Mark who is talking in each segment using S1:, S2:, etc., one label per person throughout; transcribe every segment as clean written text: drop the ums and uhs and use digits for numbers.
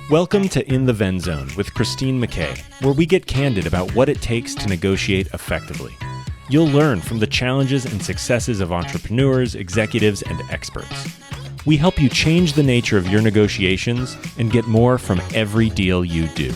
S1: Welcome to In the Ven Zone with Christine McKay, where we get candid about what it takes to negotiate effectively. You'll learn from the challenges and successes of entrepreneurs, executives, and experts. We help you change the nature of your negotiations and get more from every deal you do.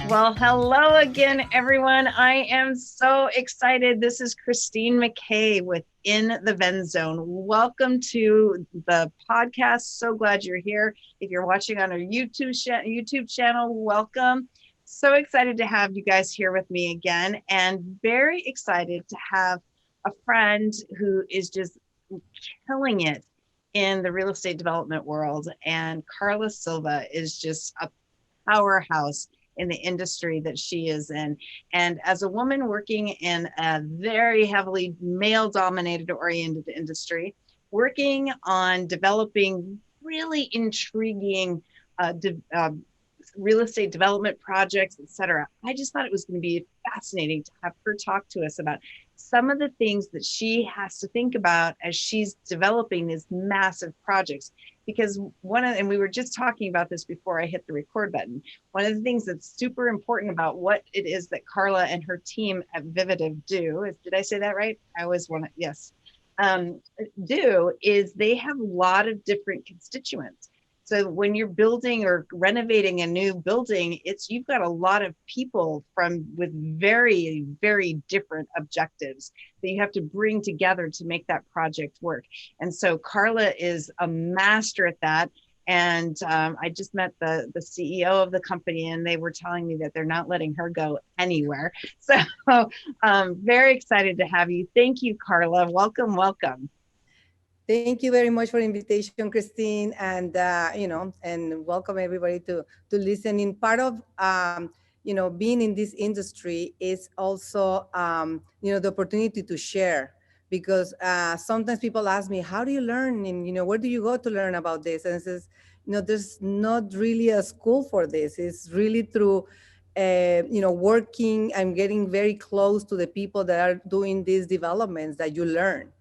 S2: Well, hello again, everyone. I am so excited. This is Christine McKay with In the Ven Zone. Welcome to the podcast. So glad you're here. If you're watching on our YouTube channel, welcome. So excited to have you guys here with me again, and very excited to have a friend who is just killing it in the real estate development world. And Karla Silva is just a powerhouse in the industry that she is in. And as a woman working in a very heavily male-dominated oriented industry, working on developing really intriguing real estate development projects, etc. I just thought it was going to be fascinating to have her talk to us about some of the things that she has to think about as she's developing these massive projects. Because and we were just talking about this before I hit the record button. One of the things that's super important about what it is that Karla and her team at Vivative do is, did I say that right? I always want to, yes. Do is they have a lot of different constituents. So when you're building or renovating a new building, you've got a lot of people with very, very different objectives that you have to bring together to make that project work. And so Karla is a master at that. And I just met the CEO of the company, and they were telling me that they're not letting her go anywhere. So very excited to have you. Thank you, Karla. Welcome, welcome.
S3: Thank you very much for the invitation, Christine, and and welcome everybody to listen in. Part of being in this industry is also the opportunity to share, because sometimes people ask me, how do you learn, and where do you go to learn about this? And it says, there's not really a school for this. It's really through working and getting very close to the people that are doing these developments that you learn.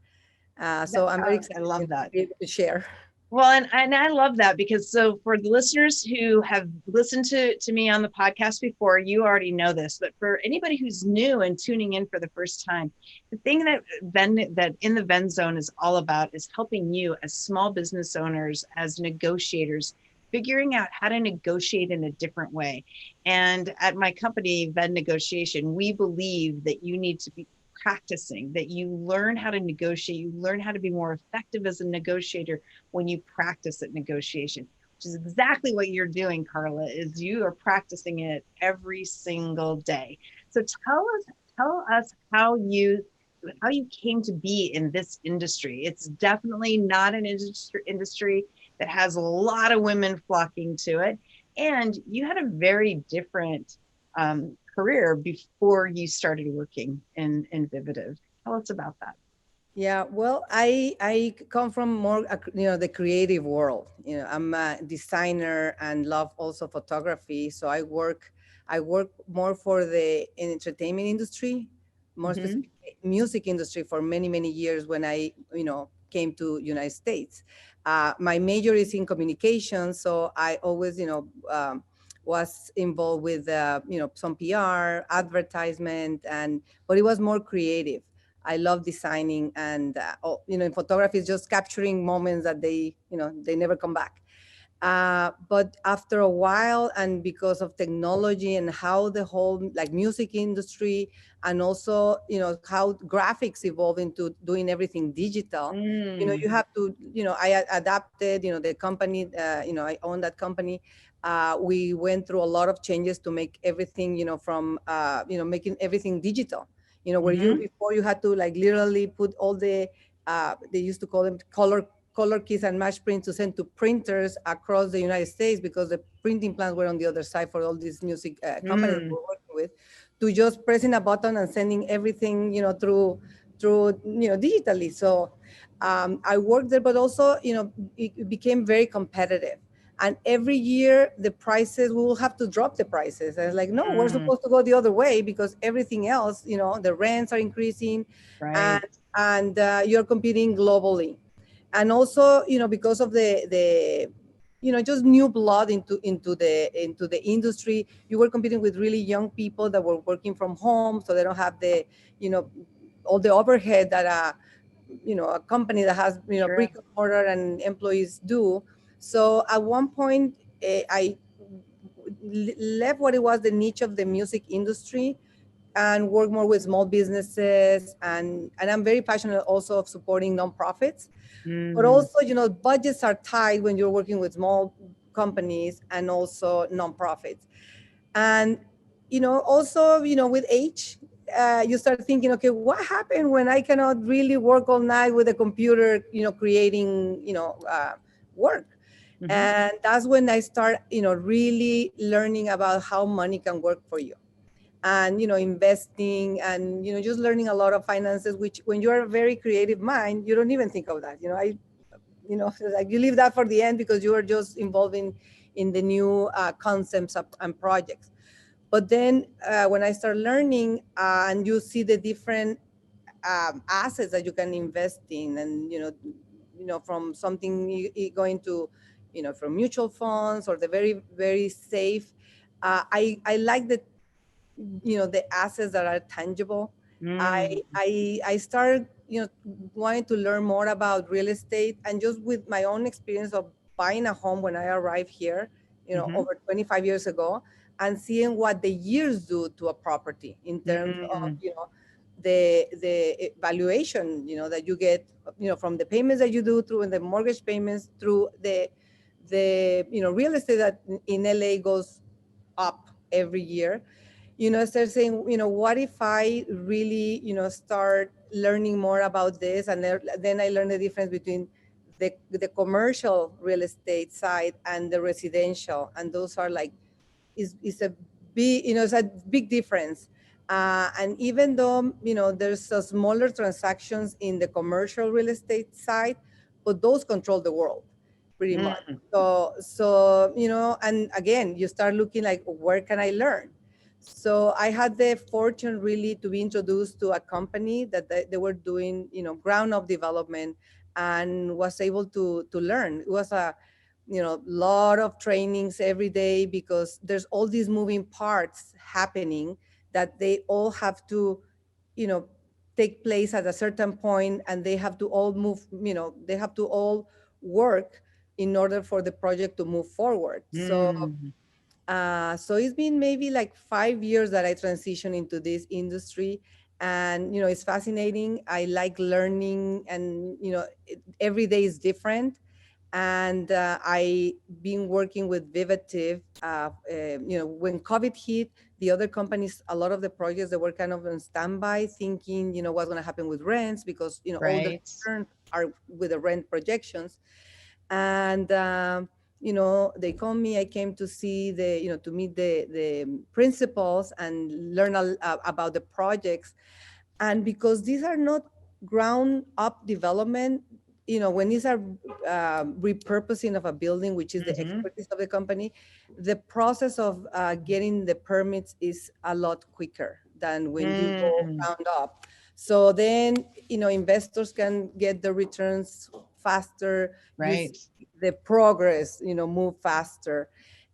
S3: So I'm very excited.
S2: I love that.
S3: To be able to share.
S2: Well, and I love that, because so for the listeners who have listened to me on the podcast before, you already know this, but for anybody who's new and tuning in for the first time, the thing that In the Ven Zone is all about is helping you as small business owners, as negotiators, figuring out how to negotiate in a different way. And at my company, Ven Negotiation, we believe that you need to be practicing, that you learn how to negotiate, you learn how to be more effective as a negotiator when you practice at negotiation, which is exactly what you're doing, Karla, is you are practicing it every single day. So tell us how you came to be in this industry. It's definitely not an industry that has a lot of women flocking to it. And you had a very different career before you started working in Vivative. Tell us about that.
S3: Yeah, well, I come from more the creative world. I'm a designer and love also photography. So I work more for the entertainment industry, more specifically music industry, for many years when I came to United States. My major is in communication, so I always was involved with some PR, advertisement, but it was more creative. I love designing, and in photography is just capturing moments that they never come back. But after a while, and because of technology and how the whole music industry, and also how graphics evolve into doing everything digital, you have to I adapted the company, I own that company. We went through a lot of changes to make everything from making everything digital, where before you had to literally put all the they used to call them color keys and match prints to send to printers across the United States, because the printing plants were on the other side for all these music companies we're working with, to just pressing a button and sending everything through digitally. So I worked there, but also it became very competitive. And every year the prices, we will have to drop the prices. And it's like, no, we're supposed to go the other way, because everything else, the rents are increasing,
S2: right,
S3: and you're competing globally. And also, because of the just new blood into the industry. You were competing with really young people that were working from home, so they don't have the you know all the overhead that a company that has
S2: True.
S3: brick and mortar and employees do. So at one point, I left what it was the niche of the music industry and work more with small businesses, and I'm very passionate also of supporting nonprofits. But
S2: Mm,
S3: also, budgets are tight when you're working with small companies and also nonprofits. And also, with age, you start thinking, okay, what happened when I cannot really work all night with a computer, creating work.
S2: mhm.
S3: And that's when I start really learning about how money can work for you, and investing, and just learning a lot of finances, which when you're a very creative mind, you don't even think of that. Like you leave that for the end because you are just involved in the new concepts and projects. But then when I start learning, and you see the different assets that you can invest in, and from something going to from mutual funds, or the very very safe, I like the assets that are tangible.
S2: Mm,
S3: I started wanting to learn more about real estate, and just with my own experience of buying a home when I arrived here,
S2: mhm.
S3: over 25 years ago, and seeing what the years do to a property in terms of
S2: Mm,
S3: the valuation that you get from the payments that you do through, and the mortgage payments through the real estate that in LA goes up every year. Start saying, what if I really, start learning more about this? And then I learned the difference between the commercial real estate side and the residential. And those are like, is a big, it's a big difference. And even though, there's a smaller transactions in the commercial real estate side, but those control the world pretty much.
S2: mm,
S3: So, and again, you start looking like, where can I learn? So I had the fortune really to be introduced to a company that they were doing, ground up development, and was able to learn. It was a, lot of trainings every day, because there's all these moving parts happening that they all have to, you know, take place at a certain point, and they have to all move, they have to all work in order for the project to move forward.
S2: mm.
S3: So it's been maybe like 5 years that I transitioned into this industry, and it's fascinating. I like learning, and every day is different. And I been working with Vivative. When COVID hit, the other companies, a lot of the projects, they were kind of on standby, thinking what's going to happen with rents, because all the
S2: Right.
S3: returns are with the rent projections. And they called me. I came to see to meet the principals and learn about the projects. And because these are not ground up development, when these are repurposing of a building, which is the
S2: Mhm.
S3: expertise of the company, the process of getting the permits is a lot quicker than when you go
S2: Mm,
S3: ground up. So then investors can get the returns faster. You see
S2: right.
S3: the progress move faster.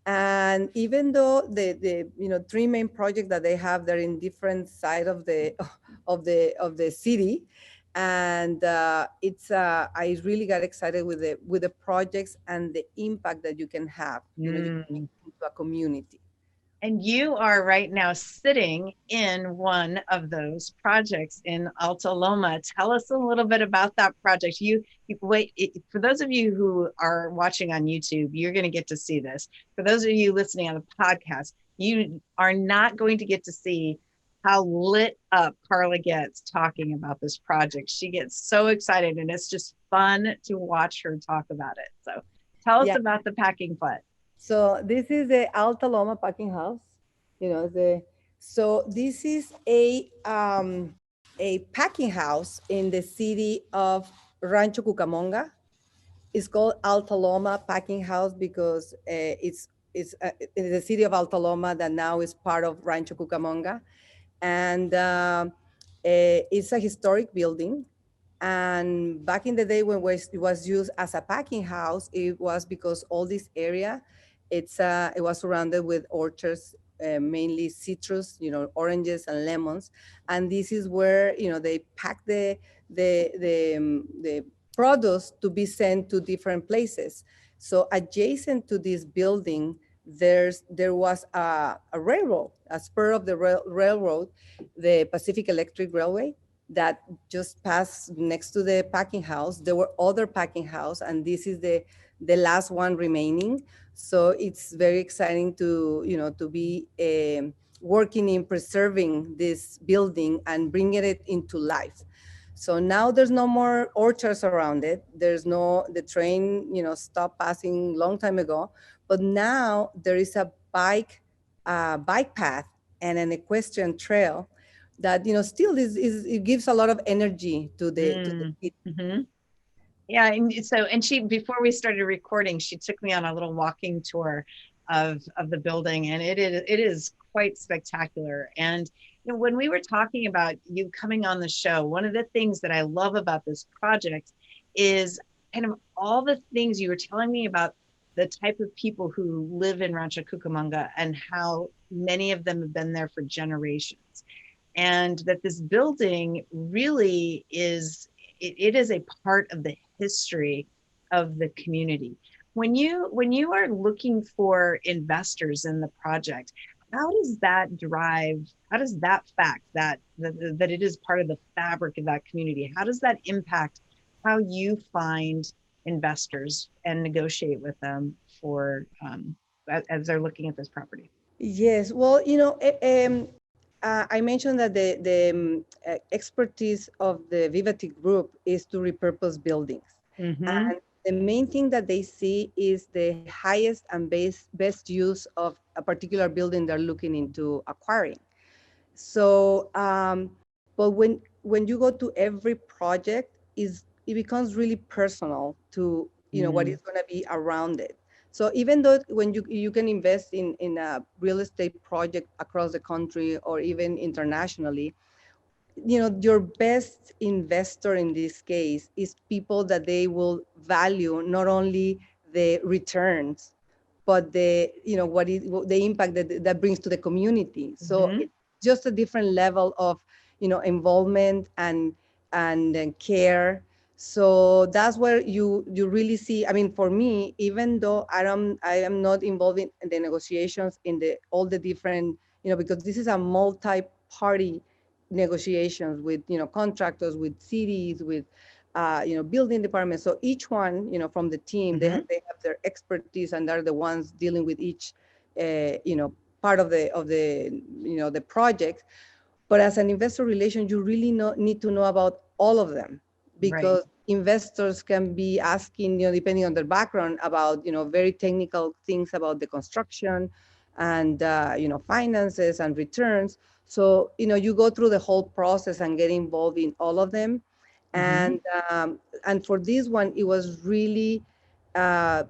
S3: And even though the three main projects that they have, they're in different side of the of the city. And it's I really got excited with the projects and the impact that you can have, you can make
S2: Mm.
S3: into a community.
S2: And you are right now sitting in one of those projects in Alta Loma. Tell us a little bit about that project. Wait, for those of you who are watching on YouTube, you're going to get to see this. For those of you listening on the podcast, you are not going to get to see how lit up Karla gets talking about this project. She gets so excited, and it's just fun to watch her talk about it. So tell us
S3: Yeah.
S2: about the packing flat.
S3: So this is the Alta Loma packing house. So this is a packing house in the city of Rancho Cucamonga. It's called Alta Loma Packing House because it's in the city of Alta Loma that now is part of Rancho Cucamonga. And it's a historic building. And back in the day when it was used as a packing house, it was because all this area, it was surrounded with orchards, mainly citrus, oranges and lemons. And this is where, they pack the produce to be sent to different places. So adjacent to this building, there was a railroad, a spur of the railroad, the Pacific Electric Railway, that just passed next to the packing house. There were other packing house, and this is the last one remaining. So it's very exciting to to be working in preserving this building and bringing it into life. So now there's no more orchards around it. There's no, the train, stopped passing long time ago. But now there is a bike path and an equestrian trail that, still is it gives a lot of energy to the city.
S2: Mm-hmm. Yeah, and she, before we started recording, she took me on a little walking tour of the building, and it is quite spectacular. And when we were talking about you coming on the show, one of the things that I love about this project is kind of all the things you were telling me about the type of people who live in Rancho Cucamonga and how many of them have been there for generations, and that this building really is, it is a part of the history of the community. When you are looking for investors in the project, how does that fact that it is part of the fabric of that community, how does that impact how you find investors and negotiate with them for as they're looking at this property?
S3: Yes, well, I mentioned that the expertise of the Vivative group is to repurpose buildings.
S2: Mm-hmm.
S3: And the main thing that they see is the highest and best use of a particular building they're looking into acquiring. So, but when you go to every project, it becomes really personal to what is going to be around it. So even though when you can invest in a real estate project across the country or even internationally, your best investor in this case is people that they will value not only the returns, but the impact that brings to the community. So
S2: Mm-hmm.
S3: it's just a different level of involvement and then care. So that's where you really see. I mean, for me, even though I am not involved in the negotiations in the all the different, because this is a multi-party negotiations with contractors, with cities, with building departments. So each one, from the team,
S2: Mm-hmm.
S3: they have their expertise, and they're the ones dealing with each, part of the project. But as an investor relation, you really need to know about all of them,
S2: Right.
S3: because investors can be asking, depending on their background, about very technical things about the construction and finances and returns. So you go through the whole process and get involved in all of them.
S2: Mm-hmm.
S3: And for this one, it was really uh,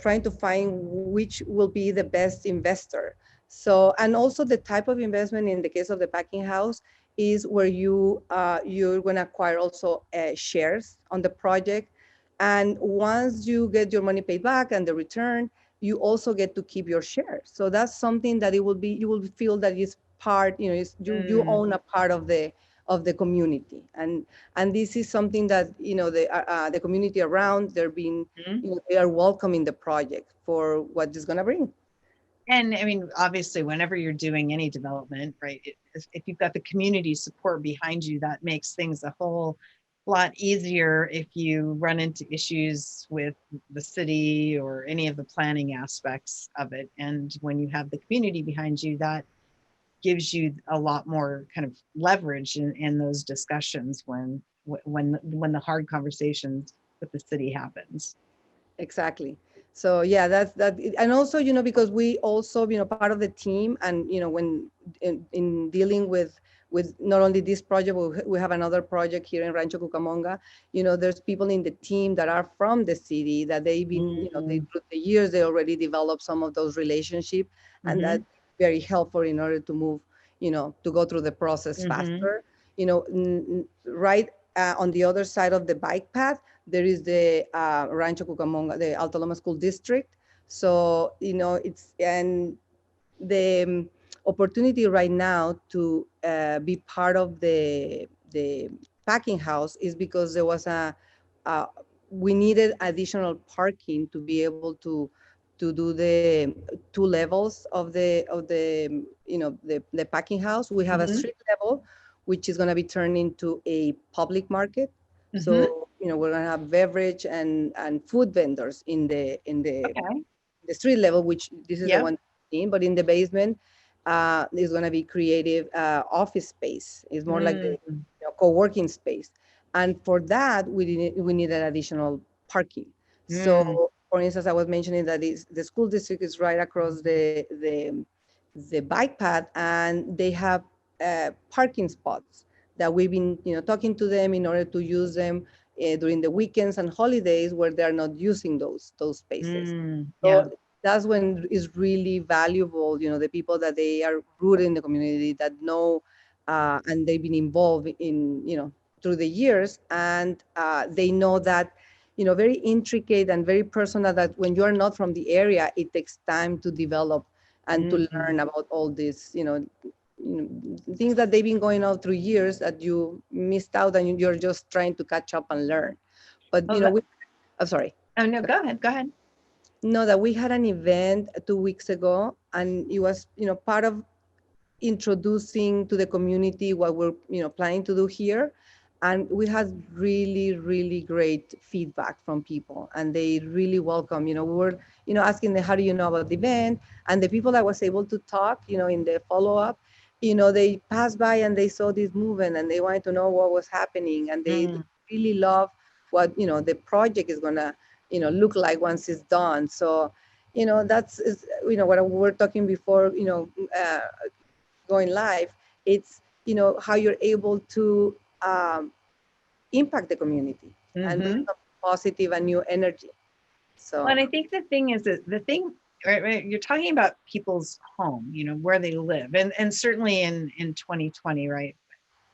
S3: trying to find which will be the best investor. So, and also the type of investment in the case of the packing house is where you're going to acquire also shares on the project. And once you get your money paid back and the return, you also get to keep your shares. So that's something that you will feel that is part, you
S2: Mm.
S3: own a part of the community. And this is something that the community around, they're being,
S2: Mhm.
S3: they are welcoming the project for what it's going to bring.
S2: And I mean, obviously, whenever you're doing any development, right, if you've got the community support behind you, that makes things a whole lot easier if you run into issues with the city or any of the planning aspects of it. And when you have the community behind you, that gives you a lot more kind of leverage in those discussions when the hard conversations with the city happens.
S3: Exactly. So yeah, that's that. And also, because we also, part of the team, and when in dealing with not only this project, but we have another project here in Rancho Cucamonga. There's people in the team that are from the city that they've been, they through the years they already developed some of those relationships, and
S2: Mm-hmm.
S3: that's very helpful in order to move, to go through the process
S2: Mm-hmm.
S3: faster. Right on the other side of the bike path, there is the Rancho Cucamonga, the Alta Loma School District. So, and the opportunity right now to be part of the packing house is because there was uh, we needed additional parking to be able to do the two levels of the packing house. We have a
S2: Mm-hmm.
S3: street level, which is going to be turned into a public market.
S2: Mm-hmm.
S3: So we're going to have beverage and food vendors
S2: Okay.
S3: the street level, which this is the
S2: Yep.
S3: one in, but in the basement is going to be creative office space. It's more like the
S2: Mm.
S3: co-working space, and for that we needed additional parking.
S2: Mm.
S3: So, for instance, I was mentioning that the school district is right across the bike path, and they have parking spots that we've been talking to them in order to use them during the weekends and holidays where they're not using those spaces.
S2: Mm. Yeah.
S3: So that's when it's really valuable, the people that they are rooted in the community that know and they've been involved in, through the years. And they know that, very intricate and very personal, that when you're not from the area, it takes time to develop and to
S2: Mm.
S3: learn about all these, things that they've been going on through years that you missed out and you're just trying to catch up and learn. But,
S2: Oh, that,
S3: I'm sorry.
S2: oh no, go ahead. Go ahead.
S3: No, that we had an event 2 weeks ago, and it was, part of introducing to the community what we're, planning to do here. And we had really, really great feedback from people, and they really welcome. We were, asking them, how do you know about the event? And the people that was able to talk, in the follow-up, they passed by and they saw this movement and they wanted to know what was happening, and they
S2: Mm.
S3: really love what, the project is gonna, look like once it's done. So, that's what we were talking before, going live. It's how you're able to impact the community and bring
S2: Mm-hmm.
S3: some positive and new energy.
S2: Well,
S3: So
S2: and I think the thing is that right, you're talking about people's home, where they live, and certainly in 2020, right,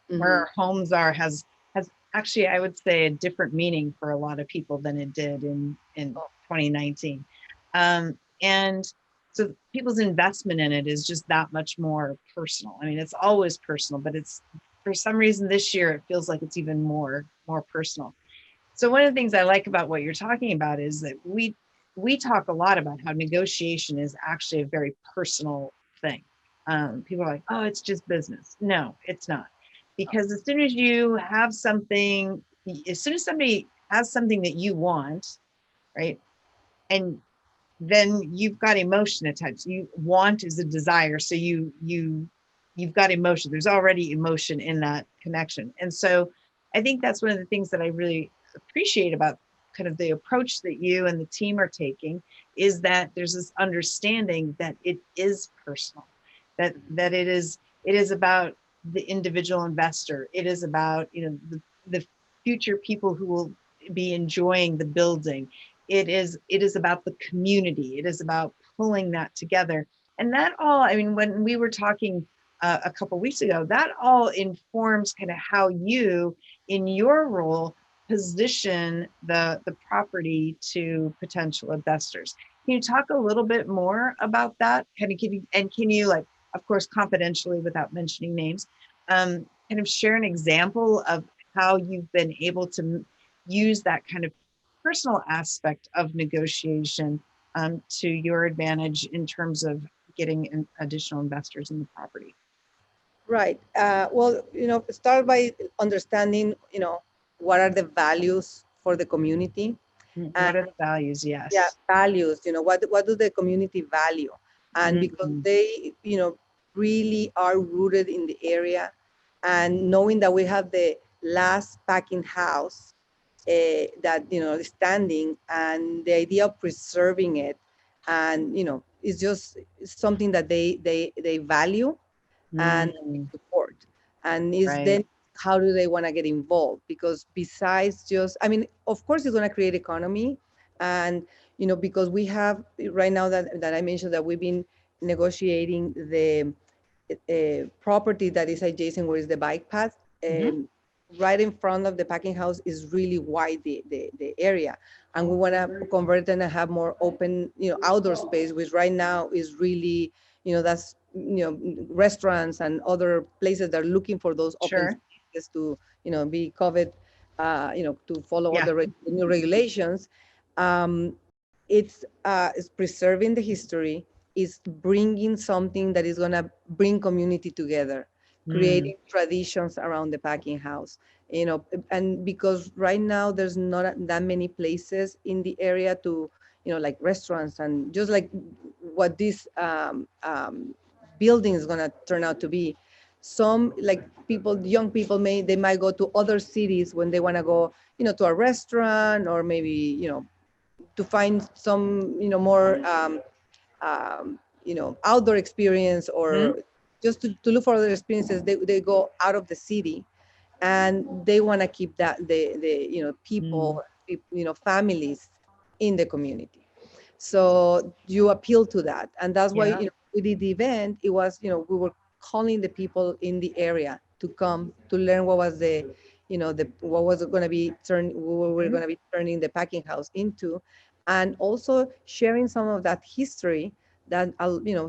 S2: where
S3: mhm.
S2: our homes are has actually, I would say, a different meaning for a lot of people than it did in
S3: Oh,
S2: 2019, and so people's investment in it is just that much more personal. I mean, it's always personal, but it's, for some reason this year it feels like it's even more personal. So one of the things I like about what you're talking about is that we talk a lot about how negotiation is actually a very personal thing. People are like, oh, it's just business. No, it's not. Because as soon as you have something, as soon as somebody has something that you want, right? And then you've got emotion attached. You want is a desire. So you've got emotion. There's already emotion in that connection. And so I think that's one of the things that I really appreciate about kind of the approach that you and the team are taking, is that there's this understanding that it is personal, that it is about the individual investor. It is about, the future people who will be enjoying the building. It is about the community. It is about pulling that together. And that all, I mean, when we were talking a couple of weeks ago, that all informs kind of how you, in your role, position the property to potential investors. Can you talk a little bit more about that? Can you, like, of course, confidentially, without mentioning names, kind of share an example of how you've been able to use that kind of personal aspect of negotiation to your advantage in terms of getting additional investors in the property?
S3: right. Well, start by understanding, what are the values for the community.
S2: What are the values?
S3: Yeah,
S2: Yes.
S3: values, what do the community value? And because
S2: Mm-hmm.
S3: they, really are rooted in the area, and knowing that we have the last packing house that, is standing, and the idea of preserving it, and, it's just something that they value and
S2: Mm,
S3: support. And is
S2: right.
S3: then how do they want to get involved? Because besides just, I mean, of course, it's going to create economy. And, because we have right now that I mentioned that we've been negotiating the property that is adjacent, where is the bike path.
S2: Mm-hmm.
S3: right in front of the packing house is really wide, the area. And we want to convert it and have more open, outdoor space, which right now is really, that's, restaurants and other places that are looking for those open
S2: Sure.
S3: spaces to, be COVID, to follow all
S2: Yeah.
S3: the new regulations. Um, it's preserving the history, is bringing something that is going to bring community together,
S2: Mm.
S3: creating traditions around the packing house, and because right now there's not that many places in the area to, like restaurants, and just like what this building is going to turn out to be. Some, like young people, they might go to other cities when they want to go, to a restaurant, or maybe, to find some, more outdoor experience,
S2: Mhm.
S3: or just to look for other experiences. They go out of the city, and they want to keep that the
S2: Mm.
S3: people, families in the community. So you appeal to that, and that's why,
S2: Yeah.
S3: we did the event. It was, we were calling the people in the area to come to learn what was what was going to be what we were
S2: Mhm.
S3: going to be turning the packing house into, and also sharing some of that history that,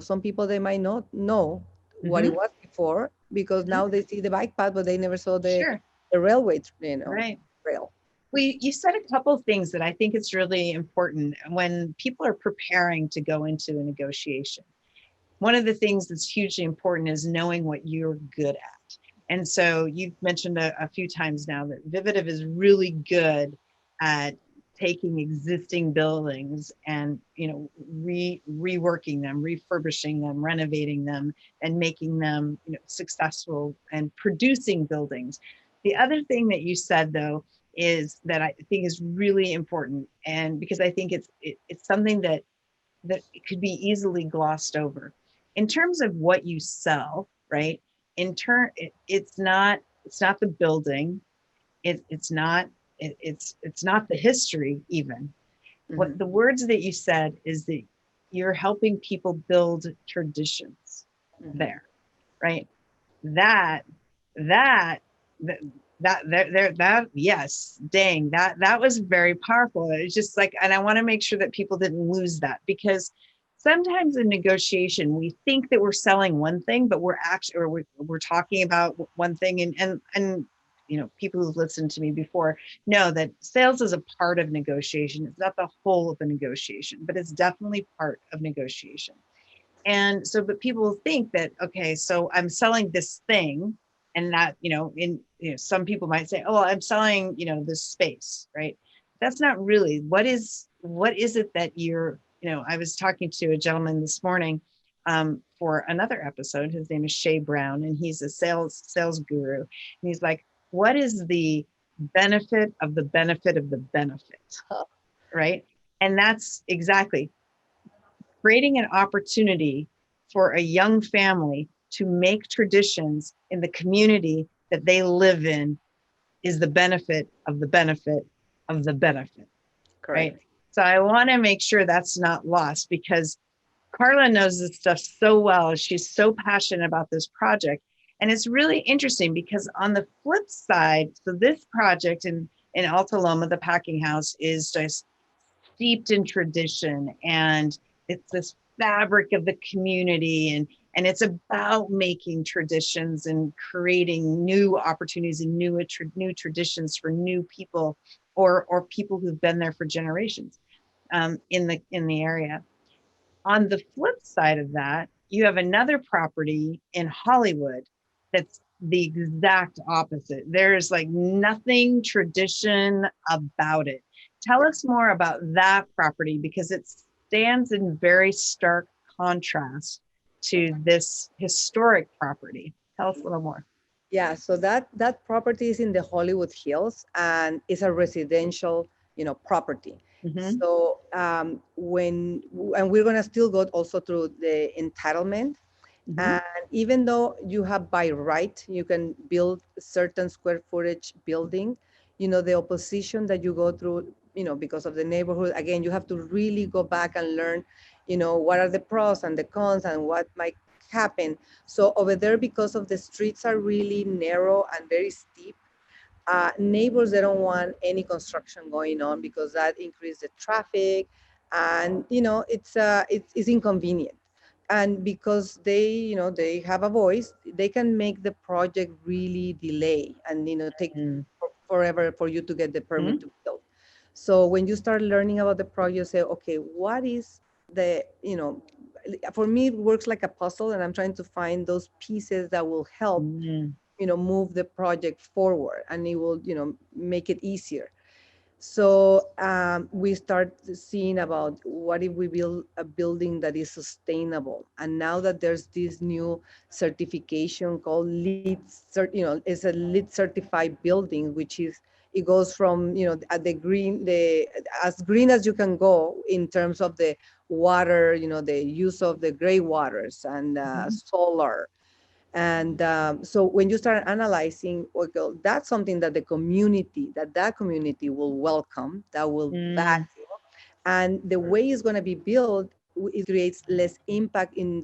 S3: some people, they might not know what it
S2: Mhm.
S3: was before, because
S2: Mhm.
S3: now they see the bike path, but they never saw
S2: Sure.
S3: the railway,
S2: Right.
S3: rail.
S2: Well, you said a couple of things that I think it's really important when people are preparing to go into a negotiation. One of the things that's hugely important is knowing what you're good at. And so you've mentioned a few times now that Vivative is really good at taking existing buildings and, reworking them, refurbishing them, renovating them, and making them, successful and producing buildings. The other thing that you said, though, is that I think is really important, and because I think it's something that it could be easily glossed over in terms of what you sell, right? It's not the building, it's not the history even. What
S3: Mhm.
S2: the words that you said is that you're helping people build traditions
S3: Mhm.
S2: there, right? That that that that that, that yes, dang, that was very powerful. It's just like, and I want to make sure that people didn't lose that, because sometimes in negotiation we think that we're selling one thing, but we're actually, or we're talking about one thing, and people who've listened to me before know that sales is a part of negotiation. It's not the whole of the negotiation, but it's definitely part of negotiation. And so, but people think that, okay, so I'm selling this thing, and that, some people might say, oh, I'm selling, this space, right? That's not really what is it that you're, I was talking to a gentleman this morning for another episode. His name is Shay Brown, and he's a sales guru. And he's like, what is the benefit of the benefit of the benefit, right? And that's exactly creating an opportunity for a young family to make traditions in the community that they live in is the benefit of the benefit of the benefit, right?
S3: Correct.
S2: So I want to make sure that's not lost, because Karla knows this stuff so well. She's so passionate about this project. And it's really interesting because on the flip side, so this project in Alta Loma, the packing house, is just steeped in tradition, and it's this fabric of the community, and it's about making traditions and creating new opportunities and new traditions for new people, or people who've been there for generations in the area. On the flip side of that, you have another property in Hollywood that's the exact opposite. There's like nothing tradition about it. Tell us more about that property, because it stands in very stark contrast to this historic property. Tell us a little more.
S3: Yeah, so that property is in the Hollywood Hills, and it's a residential, property.
S2: Mm-hmm.
S3: So and we're gonna still go also through the entitlement.
S2: Mm-hmm.
S3: And even though you have by right, you can build certain square footage building, the opposition that you go through, because of the neighborhood, again, you have to really go back and learn, what are the pros and the cons and what might happen. So over there, because of the streets are really narrow and very steep, Neighbors, they don't want any construction going on because that increases the traffic, and it's inconvenient. And because they they have a voice, they can make the project really delay and take
S2: Mm.
S3: forever for you to get the permit
S2: Mhm.
S3: to build. So when you start learning about the project, say, okay, what is the for me it works like a puzzle, and I'm trying to find those pieces that will help
S2: Mm.
S3: move the project forward, and it will make it easier. So we start seeing about what if we build a building that is sustainable. And now that there's this new certification called it's a LEED certified building, which is it goes from at the green, the as green as you can go in terms of the water, the use of the gray waters and
S2: Mhm.
S3: solar. And so when you start analyzing, okay, that's something that that community will welcome, that will
S2: Mm.
S3: value. And the way it's going to be built, it creates less impact in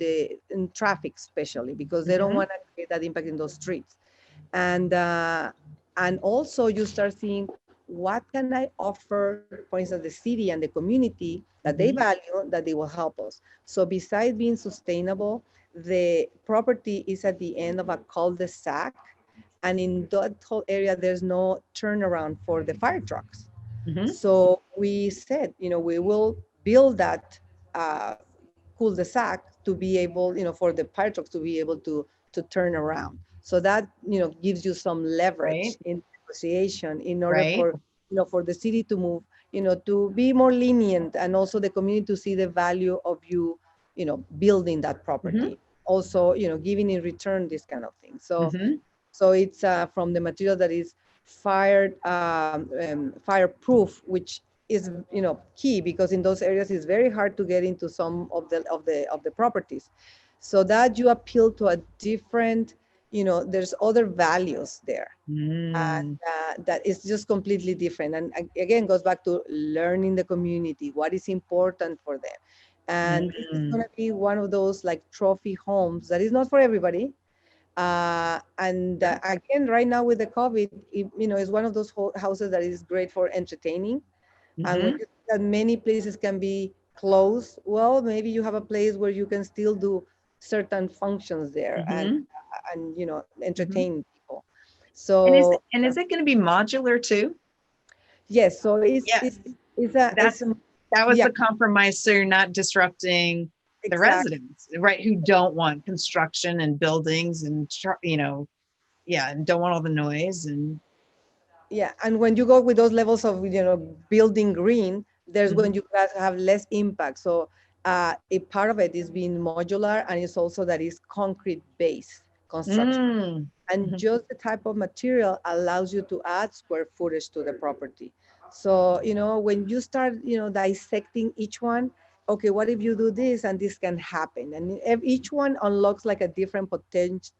S3: traffic, especially because they don't
S2: Mhm.
S3: want to create that impact in those streets. And also you start seeing what can I offer, for instance, the city and the community that they
S2: Mhm.
S3: value, that they will help us. So besides being sustainable, the property is at the end of a cul-de-sac, and in that whole area there's no turnaround for the fire trucks.
S2: Mhm.
S3: So we said, we will build that uh, cul-de-sac to be able, for the fire trucks to be able to turn around. So that gives you some leverage
S2: Right.
S3: in negotiation in order
S2: Right.
S3: for for the city to move, to be more lenient, and also the community to see the value of you, building that
S2: Mhm.
S3: property. Also, giving in return this kind of thing.
S2: Mhm.
S3: So it's from the material that is fireproof, which is key, because in those areas it's very hard to get into some of the properties. So that you appeal to a different, there's other values there, and
S2: Mm.
S3: that is just completely different. And again, goes back to learning the community, what is important for them. And this is
S2: Mm.
S3: going to be one of those like trophy homes that is not for everybody. And
S2: Sure.
S3: again, right now with the COVID, it's one of those houses that is great for entertaining. And when
S2: Mhm.
S3: you see that many places can be closed, well, maybe you have a place where you can still do certain functions there,
S2: Mhm.
S3: and
S2: Mhm.
S3: entertain people.
S2: And is
S3: So
S2: it and is it going to be modular too?
S3: yes, so
S2: Yeah.
S3: it's
S2: That's that was
S3: yeah,
S2: the compromise, so you're not disrupting the
S3: exactly.
S2: residents, right? Who don't want construction and buildings and yeah, and don't want all the noise and.
S3: Yeah, and when you go with those levels of building green, there's when
S2: Mhm.
S3: you guys have less impact. So a part of it is being modular, and it's also that is concrete based construction.
S2: Mm.
S3: And
S2: Mhm.
S3: just the type of material allows you to add square footage to the property. So when you start dissecting each one, okay, what if you do this and this can happen, and each one unlocks like a different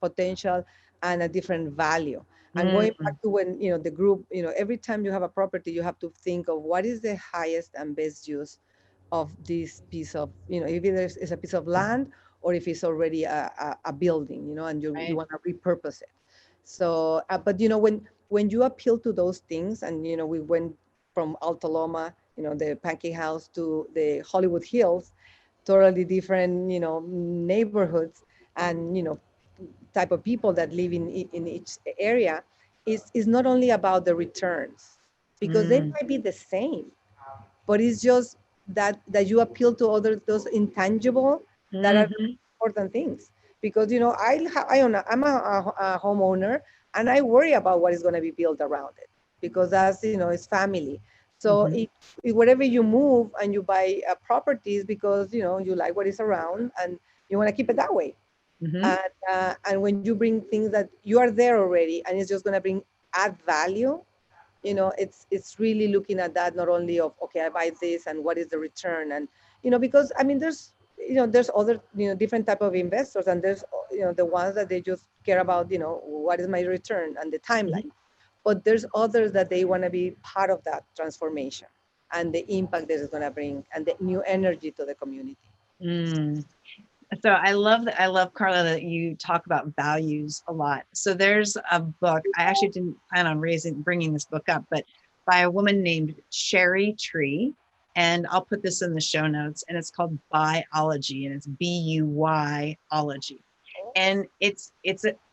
S3: potential and a different value. And going
S2: Mm.
S3: back to when the group, every time you have a property, you have to think of what is the highest and best use of this piece of, if it is a piece of land, or if it's already a building, and you
S2: Right.
S3: want to repurpose it. So, but when you appeal to those things, and we went from Alta Loma, the Pancake House, to the Hollywood Hills, totally different, neighborhoods, and type of people that live in each area, is not only about the returns, because they
S2: Mm.
S3: might be the same, but it's just that you appeal to other those intangible that are
S2: Mhm.
S3: important things. Because I'm a homeowner, and I worry about what is going to be built around it, because that's it's family. So
S2: Mhm.
S3: wherever you move and you buy properties, because you like what is around, and you want to keep it that way.
S2: Mhm.
S3: And when you bring things that you are there already, and it's just going to bring add value, it's really looking at that, not only of, okay, I buy this and what is the return. And because I mean, there's other different type of investors, and there's the ones that they just care about what is my return and the
S2: Mhm.
S3: timeline. But there's others that they want to be part of that transformation and the impact that it's going to bring, and the new energy to the community.
S2: Mm. So I love Karla that you talk about values a lot. So there's a book, I actually didn't plan on bringing this book up, but by a woman named Sherry Tree. And I'll put this in the show notes, and it's called Biology, and it's Buyology. And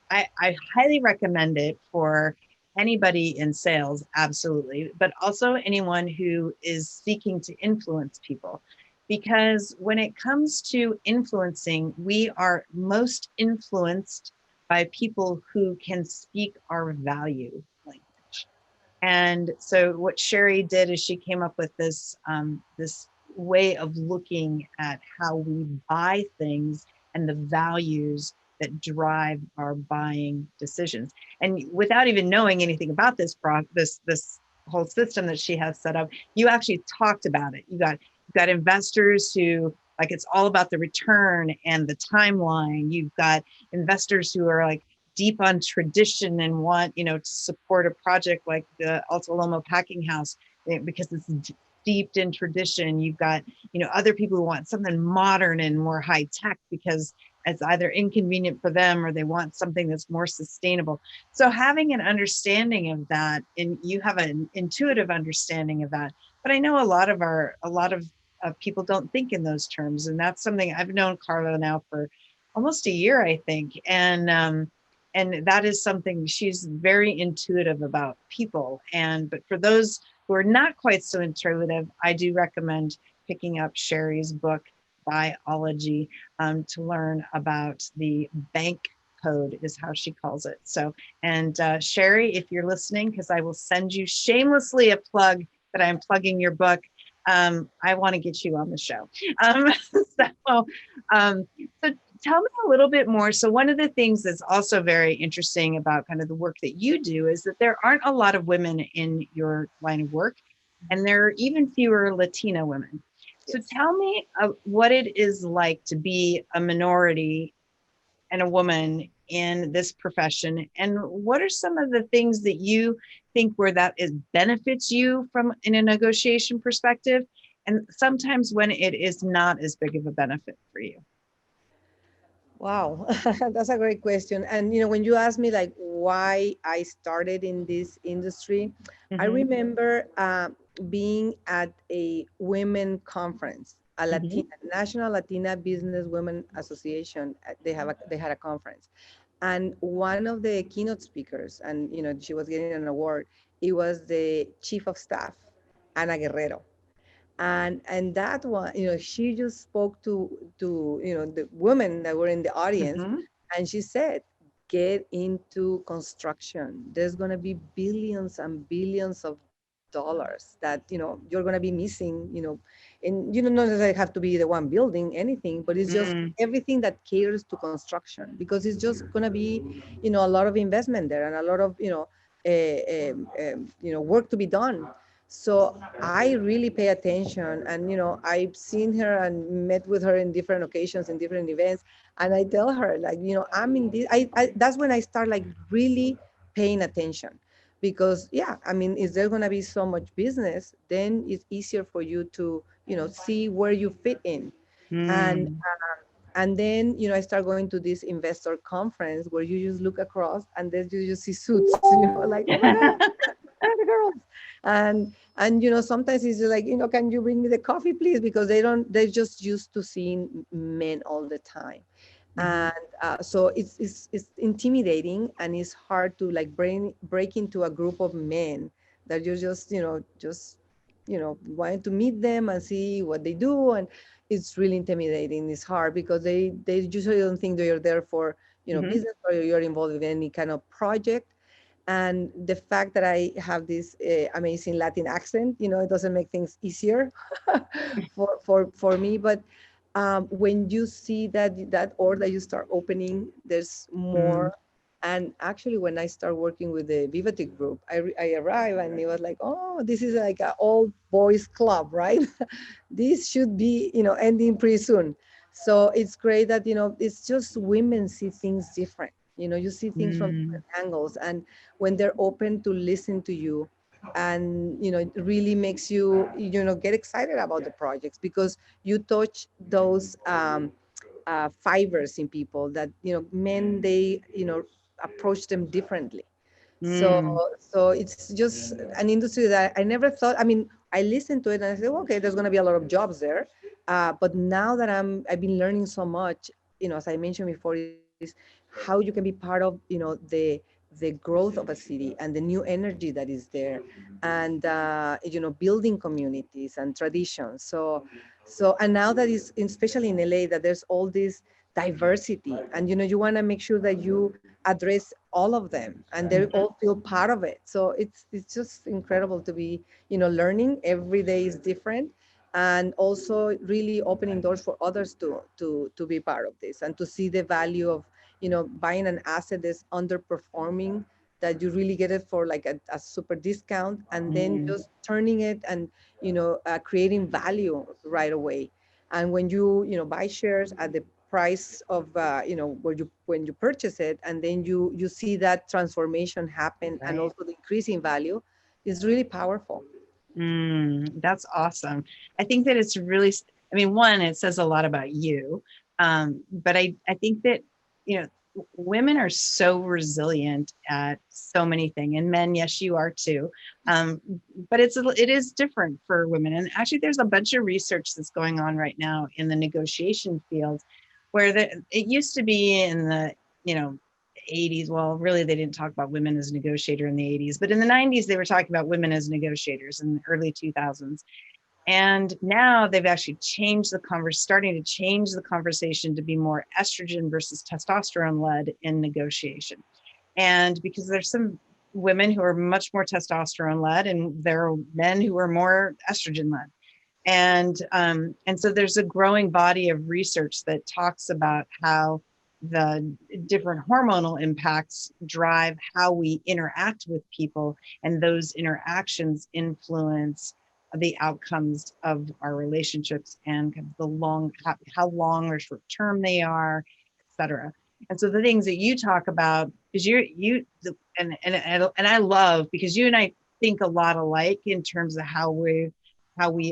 S2: I highly recommend it for anybody in sales, absolutely, but also anyone who is seeking to influence people. Because when it comes to influencing, we are most influenced by people who can speak our value language. And so what Sherry did is she came up with this way of looking at how we buy things and the values that drive our buying decisions. And without even knowing anything about this whole system that she has set up, you actually talked about it. You've got investors who, like, it's all about the return and the timeline. You've got investors who are like deep on tradition and want, to support a project like the Alta Loma packing house because it's steeped in tradition. You've got, other people who want something modern and more high tech because it's either inconvenient for them or they want something that's more sustainable. So having an understanding of that, and you have an intuitive understanding of that, but I know a lot of people don't think in those terms, and that's something I've known Karla now for almost a year, I think, and that is something she's very intuitive about people. But for those who are not quite so intuitive, I do recommend picking up Sherry's book, Biology, to learn about the bank code, is how she calls it. So, and Sherry, if you're listening, because I will send you shamelessly a plug that I'm plugging your book. I want to get you on the show. So tell me a little bit more. So one of the things that's also very interesting about kind of the work that you do is that there aren't a lot of women in your line of work, and there are even fewer Latina women. So tell me what it is like to be a minority and a woman in this profession, and what are some of the things that you think where that is benefits you from in a negotiation perspective, and sometimes when it is not as big of a benefit for you?
S3: Wow, that's a great question. And when you ask me like why I started in this industry, I remember being at a women conference, a Latina National Latina Business Women Association. They had a conference, and one of the keynote speakers, and she was getting an award. It was the chief of staff, Ana Guerrero, and that one, she just spoke to the women that were in the audience, and she said, get into construction. There's going to be billions and billions of dollars that you're going to be missing, and you don't necessarily have to be the one building anything, but it's just everything that caters to construction, because it's just going to be a lot of investment there and a lot of work to be done. So I really pay attention, and I've seen her and met with her in different occasions in different events, and I tell her like, I'm in this. That's when I start like really paying attention, because yeah, I mean, is there gonna be so much business? Then it's easier for you to see where you fit in, and then I start going to this investor conference where you just look across and then you just see suits, like, oh my god, the girls. And sometimes it's like, can you bring me the coffee please, because they're just used to seeing men all the time. And so it's intimidating, and it's hard to like break into a group of men that you're just wanting to meet them and see what they do. And it's really intimidating. It's hard because they usually don't think that you're there for business, or you're involved in any kind of project. And the fact that I have this amazing Latin accent, it doesn't make things easier for me. But when you see that order that you start opening, there's more. And actually, when I start working with the Vivative group, I arrive and it was like, oh, this is like an all boys club, right? This should be, ending pretty soon. So it's great that, it's just women see things different. You see things from different angles, and when they're open to listen to you, and it really makes you get excited about the projects, because you touch those fibers in people that, men, they, approach them differently. So,
S2: Mm.
S3: so it's just an industry that I never thought. I mean, I listened to it and I said, well, okay, there's going to be a lot of jobs there. But now that I've been learning so much, as I mentioned before, is how you can be part of, the growth of a city and the new energy that is there, and building communities and traditions. So and now that is, especially in LA, that there's all this diversity, and you want to make sure that you address all of them and they all feel part of it. So it's just incredible to be, learning every day is different, and also really opening doors for others to be part of this and to see the value of, buying an asset that's underperforming, that you really get it for like a super discount, and then
S2: Mm.
S3: just turning it and, creating value right away. And when you buy shares at the price of, where you when you purchase it, and then you see that transformation happen, and
S2: Right.
S3: also the increase in value, is really powerful.
S2: That's awesome. I think that it's really, I mean, one, it says a lot about you. But I think that, you know, women are so resilient at so many things, and men, yes, you are too. Um, but it is different for women. And actually, there's a bunch of research that's going on right now in the negotiation field, where it used to be in the, you know, 80s. Well, really, they didn't talk about women as negotiator in the 80s, but in the 90s, they were talking about women as negotiators in the early 2000s. And now they've actually changed starting to change the conversation to be more estrogen versus testosterone led in negotiation. And because there's some women who are much more testosterone led, and there are men who are more estrogen led. And so there's a growing body of research that talks about how the different hormonal impacts drive how we interact with people, and those interactions influence the outcomes of our relationships, and kind of how long or short term they are, etc. And so the things that you talk about is and I love, because you and I think a lot alike in terms of how we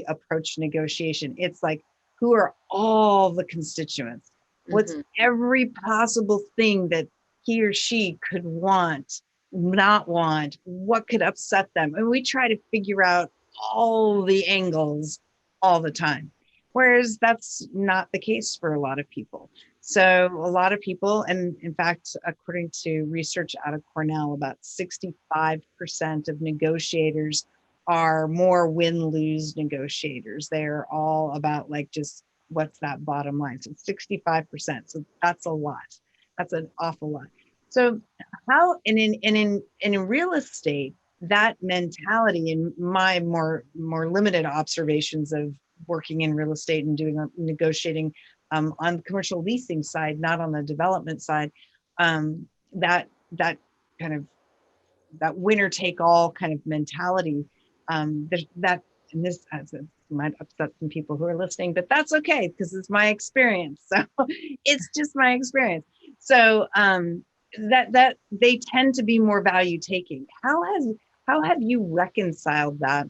S2: approach negotiation. It's like, who are all the constituents? What's
S3: Hmm.
S2: every possible thing that he or she could want, not want? What could upset them? And we try to figure out all the angles all the time. Whereas that's not the case for a lot of people. So a lot of people, and in fact, according to research out of Cornell, about 65% of negotiators are more win-lose negotiators. They're all about like just what's that bottom line. So 65%. So that's a lot. That's an awful lot. So how in real estate, that mentality, in my more limited observations of working in real estate and doing negotiating on the commercial leasing side, not on the development side, that kind of that winner take all kind of mentality. There's that, and this might upset some people who are listening, but that's okay because it's my experience. So it's just my experience. So that they tend to be more value taking. How have you reconciled that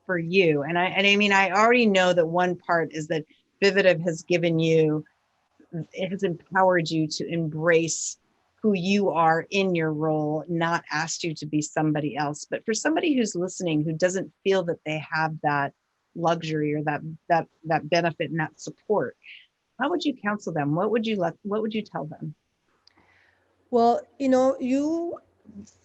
S2: for you? And I mean, I already know that one part is that Vivative has given you, it has empowered you to embrace who you are in your role, not asked you to be somebody else. But for somebody who's listening who doesn't feel that they have that luxury or that benefit and that support, how would you counsel them? What would you tell them?
S3: Well, you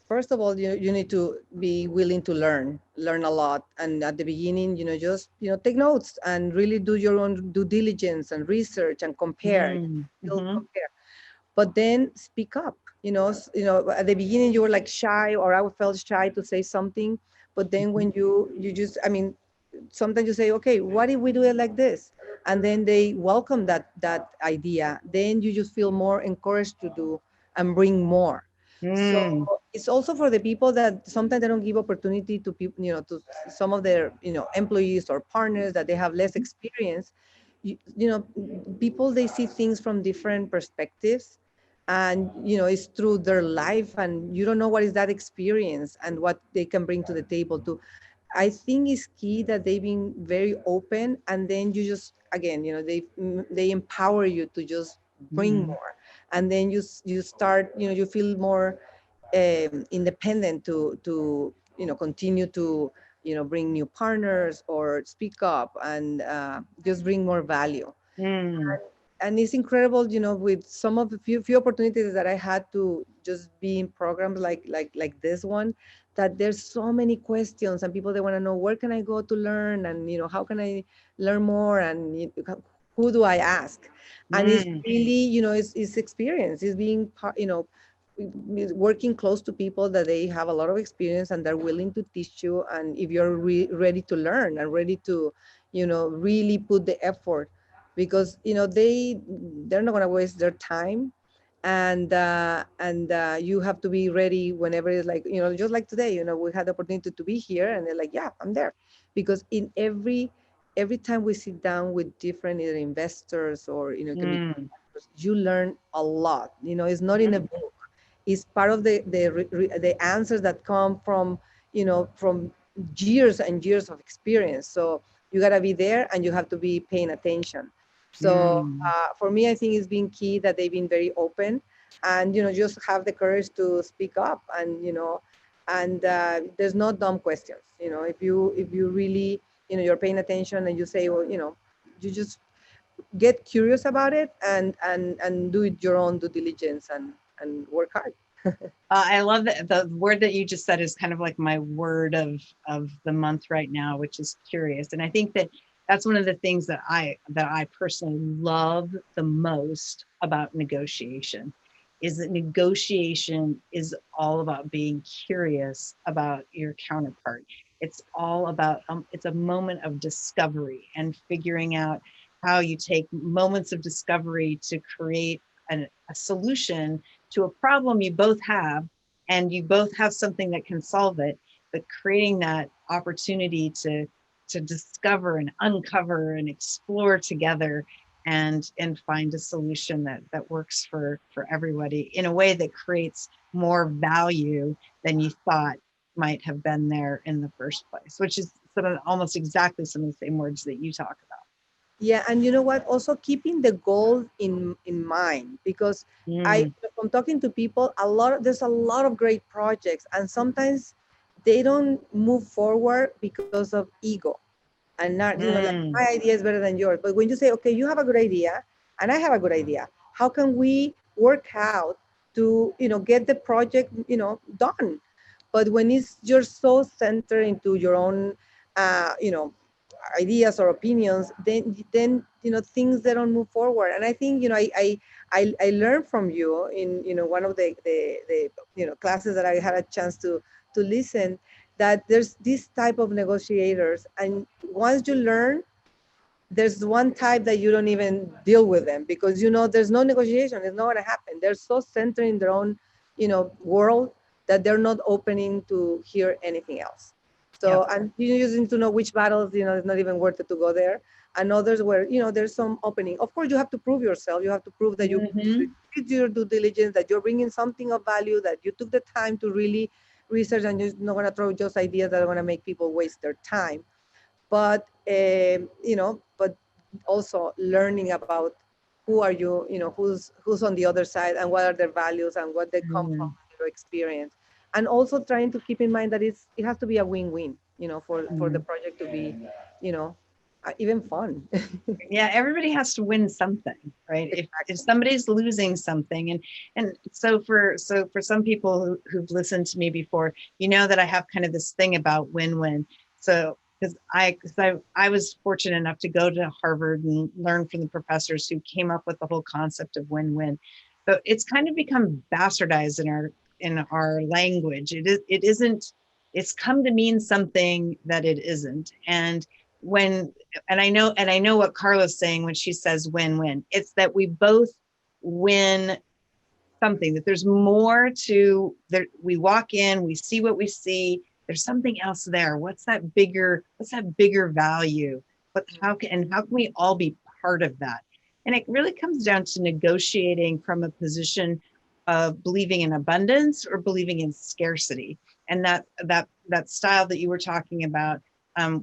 S3: first of all, you need to be willing to learn a lot. And at the beginning, just, take notes and really do your own due diligence and research and compare. Still
S2: Mm-hmm.
S3: compare. But then speak up. At the beginning you were like shy, or I felt shy to say something. But then when you just, I mean, sometimes you say, okay, what if we do it like this? And then they welcome that idea. Then you just feel more encouraged to do and bring more. So
S2: Mm.
S3: it's also for the people that sometimes they don't give opportunity to people, to some of their, employees or partners that they have less experience. People, they see things from different perspectives, and it's through their life, and you don't know what is that experience and what they can bring to the table to I think it's key that they've been very open, and then you just, again, they empower you to just bring
S2: Mm.
S3: more, and then you start, you feel more independent to continue to bring new partners or speak up and just bring more value.
S2: Mm.
S3: And it's incredible, with some of the few opportunities that I had to just be in programs like this one, that there's so many questions and people, they want to know, where can I go to learn, and how can I learn more, and who do I ask? And it's
S2: Mm.
S3: really, it's experience, it's being working close to people that they have a lot of experience and they're willing to teach you, and if you're ready to learn and ready to really put the effort, because they're not going to waste their time, and you have to be ready whenever it's like, just like today, we had the opportunity to be here, and they're like, yeah, I'm there, because in every time we sit down with different either investors or it can be,
S2: Mm.
S3: you learn a lot. It's not in a book, is part of the answers that come from from years and years of experience. So you got to be there and you have to be paying attention. So
S2: Mm.
S3: for me, I think it's been key that they've been very open, and just have the courage to speak up, and and there's no dumb questions. If you really you're paying attention, and you say, well, you just get curious about it, and do it your own due diligence, and work hard.
S2: I love that the word that you just said is kind of like my word of the month right now, which is curious. And I think that that's one of the things that I personally love the most about negotiation, is that negotiation is all about being curious about your counterpart. It's all about it's a moment of discovery and figuring out how you take moments of discovery to create a solution to a problem you both have, and you both have something that can solve it, but creating that opportunity to discover and uncover and explore together, and find a solution that works for everybody in a way that creates more value than you thought might have been there in the first place, which is almost exactly some of the same words that you talk about.
S3: Yeah, and you know what? Also keeping the goal in mind, because
S2: Mm.
S3: from talking to people, there's a lot of great projects, and sometimes they don't move forward because of ego, and not like, my
S2: Mm.
S3: idea is better than yours. But when you say, okay, you have a good idea and I have a good idea, how can we work out to get the project done? But when you're so centered into your own ideas or opinions, then things, they don't move forward. And I think I learned from you in one of the classes that I had a chance to listen, that there's this type of negotiators, and once you learn, there's one type that you don't even deal with them, because there's no negotiation, it's not going to happen. They're so centered in their own world, that they're not opening to hear anything else. So,
S2: Yep.
S3: and you just need to know which battles it's not even worth it to go there, and others where there's some opening. Of course, you have to prove yourself, you have to prove that you
S2: Mm-hmm.
S3: did your due diligence, that you're bringing something of value, that you took the time to really research, and you're not going to throw just ideas that are going to make people waste their time. But but also learning about who are you, who's on the other side, and what are their values, and what they come from,
S2: Mm.
S3: their experience, and also trying to keep in mind that it has to be a win-win, for the
S2: Mm.
S3: project to be, you know even fun.
S2: Yeah, everybody has to win something, right? If
S3: Exactly.
S2: somebody's losing something, and so for some people who've listened to me before, you know that I have kind of this thing about win-win. So because I was fortunate enough to go to Harvard and learn from the professors who came up with the whole concept of win-win. But it's kind of become bastardized in our language. It isn't. It's come to mean something that it isn't. When and I know what Karla's saying when she says win-win. It's that we both win something, that there's more to there. We walk in, we see what we see. There's something else there. What's that bigger value? How can we all be part of that? And it really comes down to negotiating from a position of believing in abundance or believing in scarcity. And that style that you were talking about,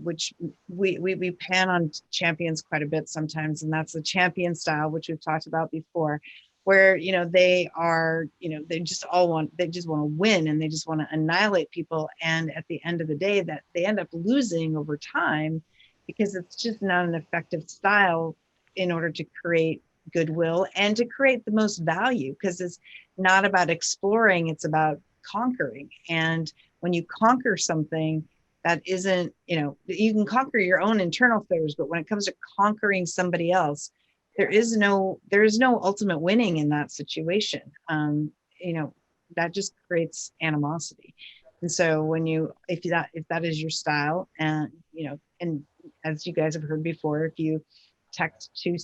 S2: which we pan on champions quite a bit sometimes, and that's the champion style, which we've talked about before, where they are, they just want to win, and they just want to annihilate people, and at the end of the day that they end up losing over time, because it's just not an effective style in order to create goodwill and to create the most value, because it's not about exploring, it's about conquering. And when you conquer something that isn't, you can conquer your own internal fears, but when it comes to conquering somebody else, there is no ultimate winning in that situation. That just creates animosity. And so if that is your style, and and as you guys have heard before, if you text to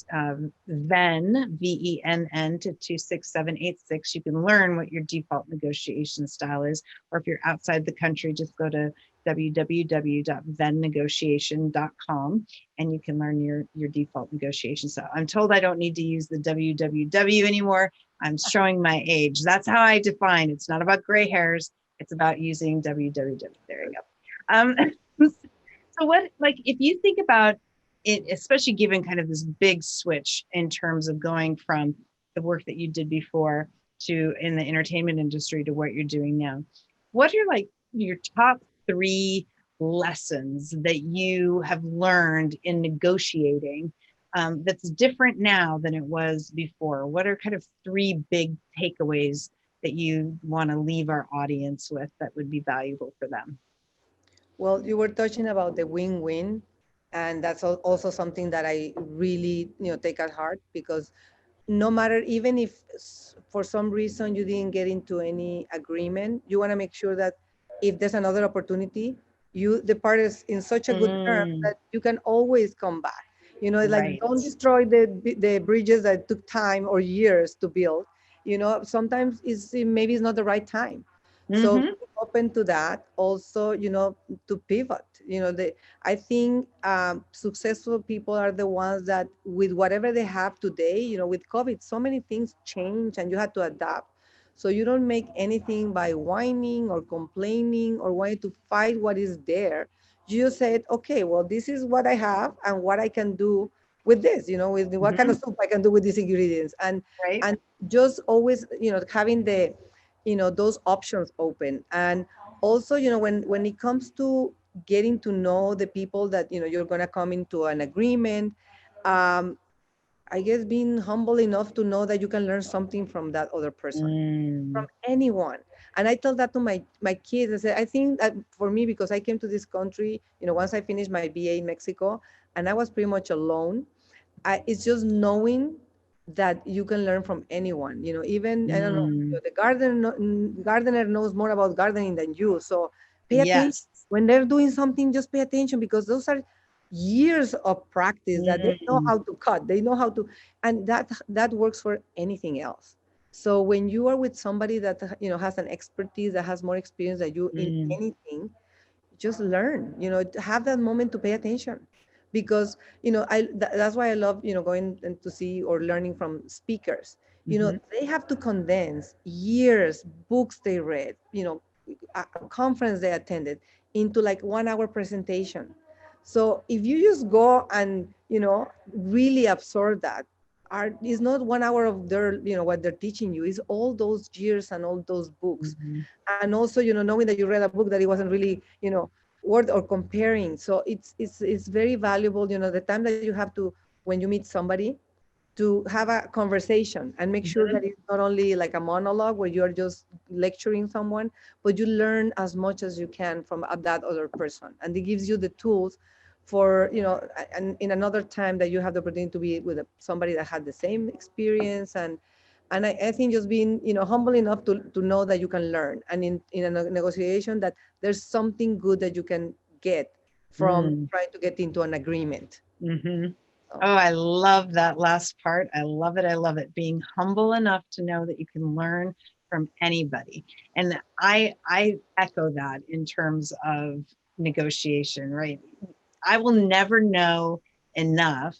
S2: VENN, VENN to 26786, you can learn what your default negotiation style is. Or if you're outside the country, just go to www.vennegotiation.com and you can learn your default negotiation style. I'm told I don't need to use the www anymore. I'm showing my age. That's how I define. It's not about gray hairs. It's about using www. There you go. So if you think about it, especially given kind of this big switch in terms of going from the work that you did before to in the entertainment industry to what you're doing now, what are your top 3 lessons that you have learned in negotiating that's different now than it was before? What are kind of 3 big takeaways that you want to leave our audience with that would be valuable for them?
S3: Well, you were touching about the win-win, and that's also something that I really, take at heart, because no matter, even if for some reason you didn't get into any agreement, you want to make sure that if there's another opportunity, the part is in such a good term that you can always come back.
S2: Right.
S3: Don't destroy the bridges that took time or years to build. Sometimes maybe it's not the right time. So be open to that. Also, to pivot. I think successful people are the ones that, with whatever they have today, with COVID, so many things change and you have to adapt. So you don't make anything by whining or complaining or wanting to fight what is there. You just said, okay, well, this is what I have and what I can do with this, with what kind of soup I can do with these ingredients. And just always, having those options open. And also, when it comes to getting to know the people that, you're going to come into an agreement, I guess being humble enough to know that you can learn something from that other person, from anyone. And I tell that to my kids. I said, I think that for me, because I came to this country, once I finished my BA in Mexico, and I was pretty much alone, it's just knowing that you can learn from anyone. Even, I don't know, the gardener knows more about gardening than you. So pay attention. When they're doing something, just pay attention, because those are years of practice that they know how to cut, they know how to, and that works for anything else. So when you are with somebody that has an expertise, that has more experience than you in anything, just learn, have that moment to pay attention. Because that's why I love going and to see or learning from speakers. They have to condense years, books they read, a conference they attended, into like 1 hour presentation. So if you just go and really absorb that, art is not 1 hour of their what they're teaching you, is all those years and all those books. And also knowing that you read a book that it wasn't really word or comparing. So it's very valuable, the time that you have to, when you meet somebody, to have a conversation and make sure that it's not only like a monologue where you're just lecturing someone, but you learn as much as you can from that other person. And it gives you the tools for, and in another time that you have the opportunity to be with somebody that had the same experience. And I think just being, humble enough to know that you can learn. And in a negotiation, that there's something good that you can get from trying to get into an agreement.
S2: Oh, I love that last part. I love it. I love it. Being humble enough to know that you can learn from anybody. And I echo that in terms of negotiation, right? I will never know enough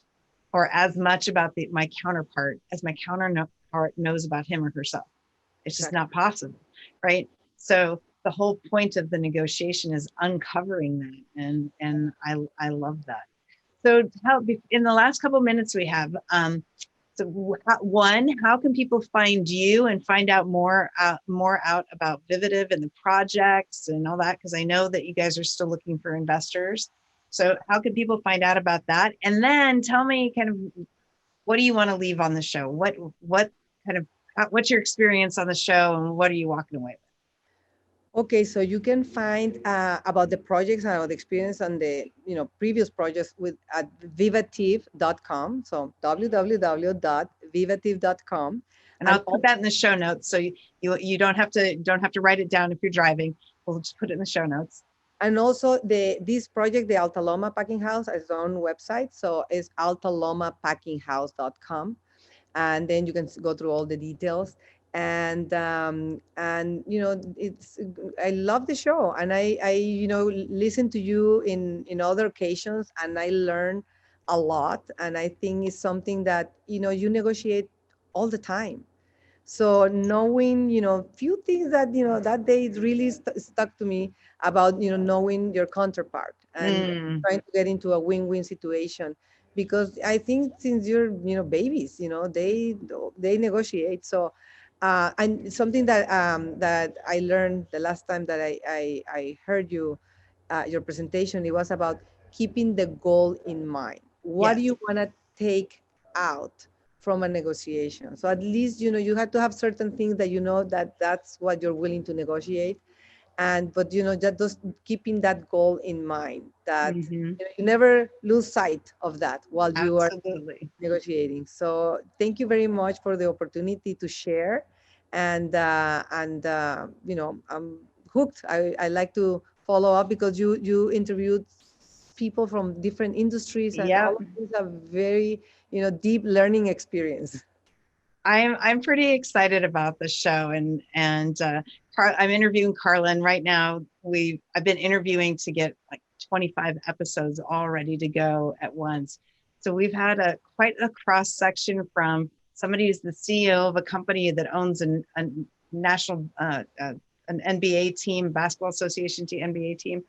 S2: or as much about my counterpart as my counterpart knows about him or herself. It's just not possible, right? So the whole point of the negotiation is uncovering that. And I love that. So in the last couple of minutes we have, how can people find you and find out more out about Vivative and the projects and all that? Because I know that you guys are still looking for investors. So how can people find out about that? And then tell me kind of, what do you want to leave on the show? What's your experience on the show, and what are you walking away with?
S3: Okay, so you can find about the projects and about the experience on the previous projects at vivative.com. So www.vivative.com.
S2: And I'll put that in the show notes, so you don't have to write it down if you're driving. We'll just put it in the show notes.
S3: And also this project, the Alta Loma Packing House, has its own website. So it's altalomapacking.house.com, and then you can go through all the details. And it's, I love the show, and I listen to you in other occasions, and I learn a lot. And I think it's something that you negotiate all the time. So knowing few things that that day it really stuck to me about knowing your counterpart and trying to get into a win-win situation, because I think since you're babies, they negotiate. So and something that that I learned the last time that I heard your presentation, it was about keeping the goal in mind. What do you want to take out from a negotiation? So at least you have to have certain things that that's what you're willing to negotiate, but just keeping that goal in mind, that you never lose sight of that while you are negotiating. So thank you very much for the opportunity to share, and I'm hooked. I like to follow up, because you interviewed people from different industries, and all of these are very deep learning experience.
S2: I'm pretty excited about the show, and I'm interviewing Karla, and right now I've been interviewing to get like 25 episodes all ready to go at once. So we've had quite a cross section, from somebody who's the CEO of a company that owns a national an NBA team, basketball association team, NBA team,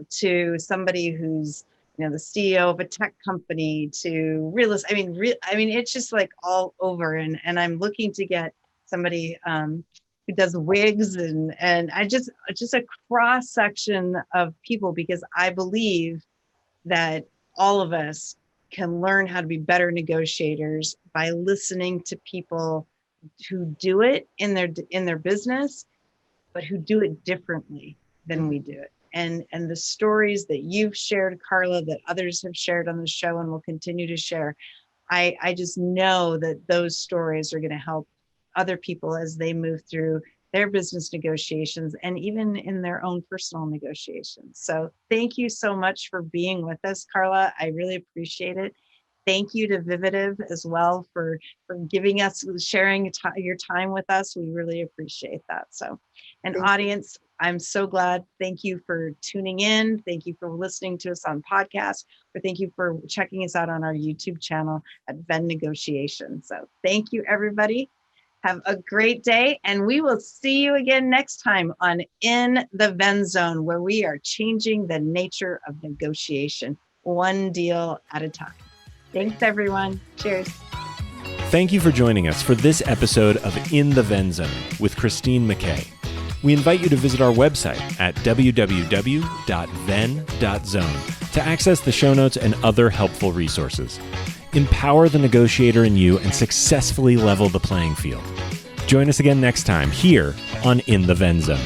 S2: to somebody who's the CEO of a tech company, to real estate. I mean, it's just like all over. And I'm looking to get somebody who does wigs and I just a cross section of people, because I believe that all of us can learn how to be better negotiators by listening to people who do it in their business, but who do it differently than we do it. And the stories that you've shared, Karla, that others have shared on the show and will continue to share, I just know that those stories are going to help other people as they move through their business negotiations and even in their own personal negotiations. So thank you so much for being with us, Karla. I really appreciate it. Thank you to Vivative as well for giving us, sharing your time with us. We really appreciate that. So, and audience, I'm so glad. Thank you for tuning in. Thank you for listening to us on podcast, or thank you for checking us out on our YouTube channel at Venn Negotiation. So thank you, everybody. Have a great day, and we will see you again next time on In the Venn Zone, where we are changing the nature of negotiation, one deal at a time. Thanks, everyone. Cheers.
S1: Thank you for joining us for this episode of In the Venn Zone with Christine McKay. We invite you to visit our website at www.venn.zone to access the show notes and other helpful resources. Empower the negotiator in you and successfully level the playing field. Join us again next time here on In the Venn Zone.